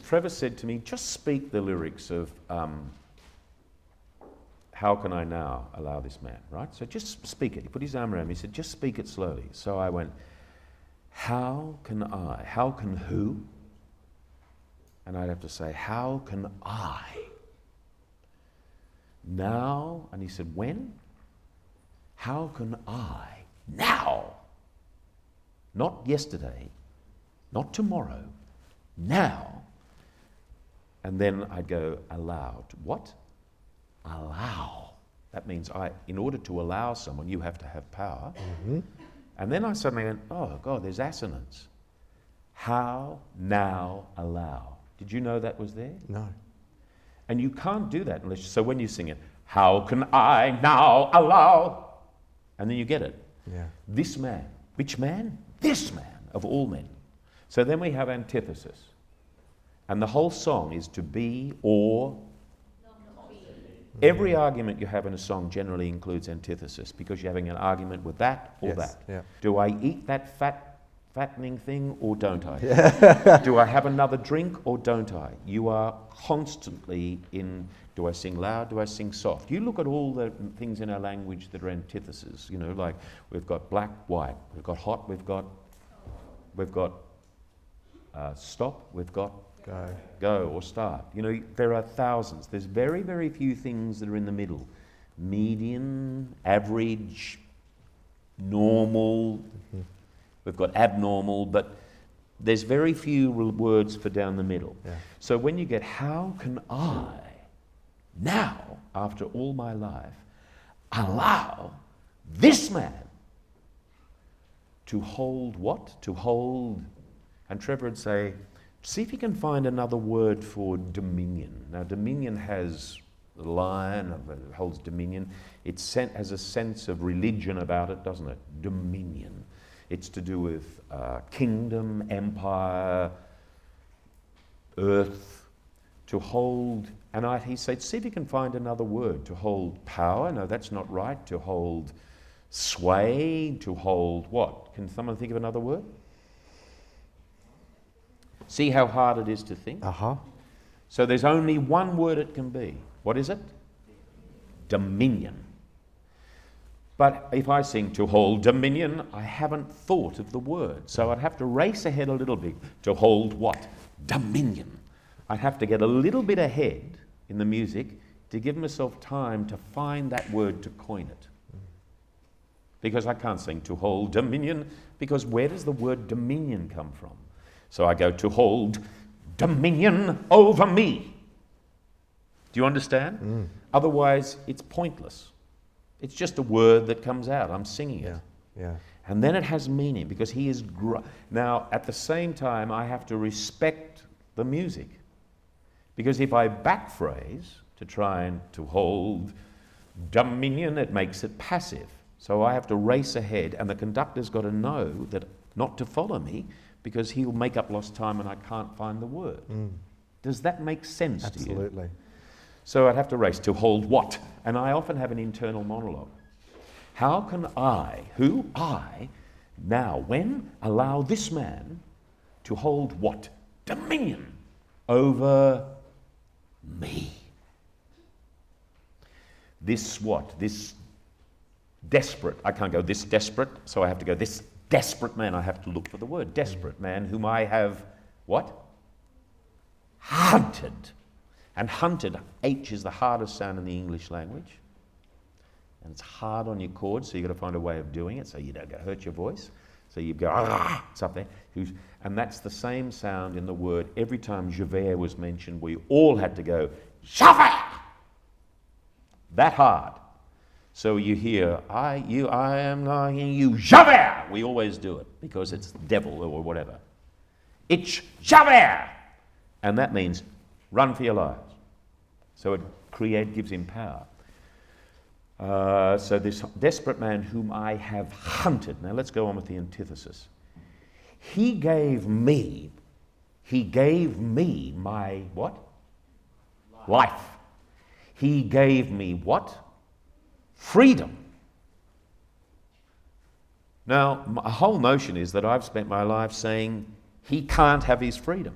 Trevor said to me, just speak the lyrics of How Can I Now Allow This Man, right? So just speak it. He put his arm around me, he said, just speak it slowly. So I went, how can who? And I'd have to say, how can I? Now, and he said, when? How can I now? Not yesterday, not tomorrow, now. And then I'd go, aloud. What? Allow. That means in order to allow someone, you have to have power. Mm-hmm. And then I suddenly went, oh God, there's assonance. How, now, allow. Did you know that was there? No. And you can't do that unless, so when you sing it, how can I now allow? And then you get it. Yeah. This man. Which man? This man of all men. So then we have antithesis. And the whole song is to be or not be. Every argument you have in a song generally includes antithesis because you're having an argument with that or that. Yeah. Do I eat that fattening thing or don't I? Yeah. Do I have another drink or don't I? You are constantly in, do I sing loud, do I sing soft? You look at all the things in our language that are antitheses, you know, like we've got black, white, we've got hot, we've got stop, we've got go or start. You know, there are thousands. There's very, very few things that are in the middle. Median, average, normal, we've got abnormal, but there's very few words for down the middle. Yeah. So when you get, how can I, now, after all my life, allow this man to hold what? To hold, and Trevor would say, see if you can find another word for dominion. Now, dominion has the lion, it holds dominion. It has a sense of religion about it, doesn't it? Dominion. It's to do with kingdom, empire, earth, to hold. And he said, see if you can find another word. To hold power, no, that's not right. To hold sway, to hold what? Can someone think of another word? See how hard it is to think? So there's only one word it can be. What is it? Dominion. But if I sing to hold dominion, I haven't thought of the word. So I'd have to race ahead a little bit. To hold what? Dominion. I'd have to get a little bit ahead in the music to give myself time to find that word to coin it. Because I can't sing to hold dominion, because where does the word dominion come from? So I go to hold dominion over me. Do you understand? Otherwise, it's pointless. It's just a word that comes out. I'm singing it. Yeah. And then it has meaning because he is... Now, at the same time, I have to respect the music. Because if I backphrase to try and to hold dominion, it makes it passive. So I have to race ahead, and the conductor's got to know that not to follow me, because he'll make up lost time and I can't find the word. Does that make sense to you? Absolutely. So I'd have to race to hold what? And I often have an internal monologue. How can I, now, when, allow this man to hold what? Dominion over me. This what? This desperate. I can't go this desperate, so I have to go this desperate man. I have to look for the word. Desperate man whom I have, what? Hunted. And hunted, H is the hardest sound in the English language. And it's hard on your chords, so you've got to find a way of doing it so you don't hurt your voice. So you go, it's up there. And that's the same sound in the word. Every time Javert was mentioned, we all had to go, Javert! That hard. So you hear, I am knocking you, Javert! We always do it because it's devil or whatever. It's Javert! And that means run for your lives. So it gives him power. So this desperate man whom I have hunted. Now let's go on with the antithesis. He gave me my what? Life. He gave me what? Freedom. Now, my whole notion is that I've spent my life saying he can't have his freedom.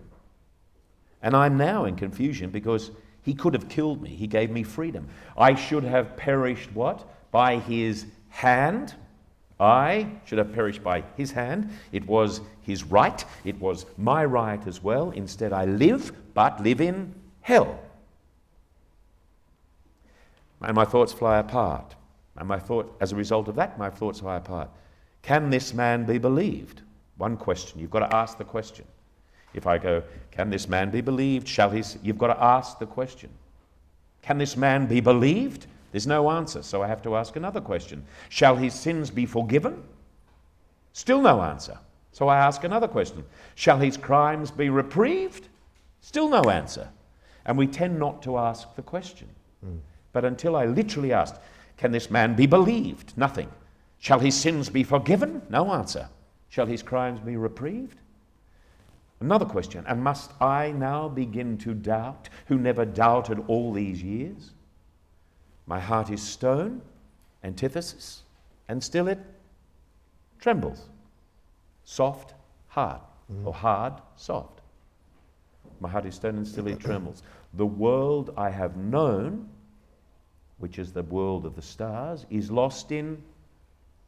And I'm now in confusion because he could have killed me. He gave me freedom. I should have perished what? By his hand. I should have perished by his hand. It was his right. It was my right as well. Instead I live, but live in hell. And my thoughts fly apart. And as a result of that, my thoughts fly apart. Can this man be believed? One question. You've got to ask the question. If I go, can this man be believed? You've got to ask the question. Can this man be believed? There's no answer, so I have to ask another question. Shall his sins be forgiven? Still no answer, so I ask another question. Shall his crimes be reprieved? Still no answer. And we tend not to ask the question. But until I literally asked, can this man be believed? Nothing. Shall his sins be forgiven? No answer. Shall his crimes be reprieved? Another question. And must I now begin to doubt, who never doubted all these years? My heart is stone, antithesis, and still it trembles. Soft, hard, or hard, soft. My heart is stone and still it trembles. The world I have known, which is the world of the stars, is lost in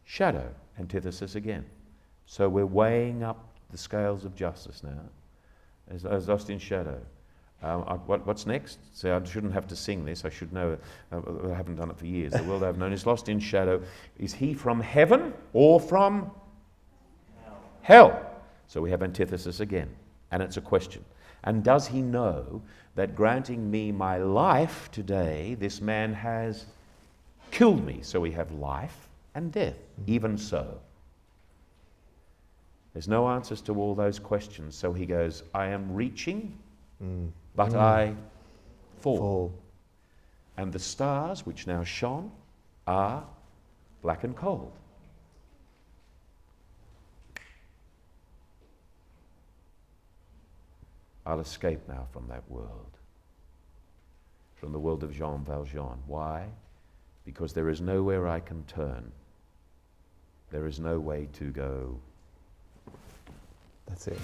shadow, antithesis again. So we're weighing up the scales of justice now, as lost in shadow. What's next? So I shouldn't have to sing this. I should know. I haven't done it for years. The world I've known is lost in shadow. Is he from heaven or from hell? So we have antithesis again. And it's a question. And does he know that granting me my life today, this man has killed me? So we have life and death. Even so. There's no answers to all those questions. So he goes, I am reaching, but I fall. And the stars, which now shone, are black and cold. I'll escape now from that world, from the world of Jean Valjean. Why? Because there is nowhere I can turn. There is no way to go. That's it.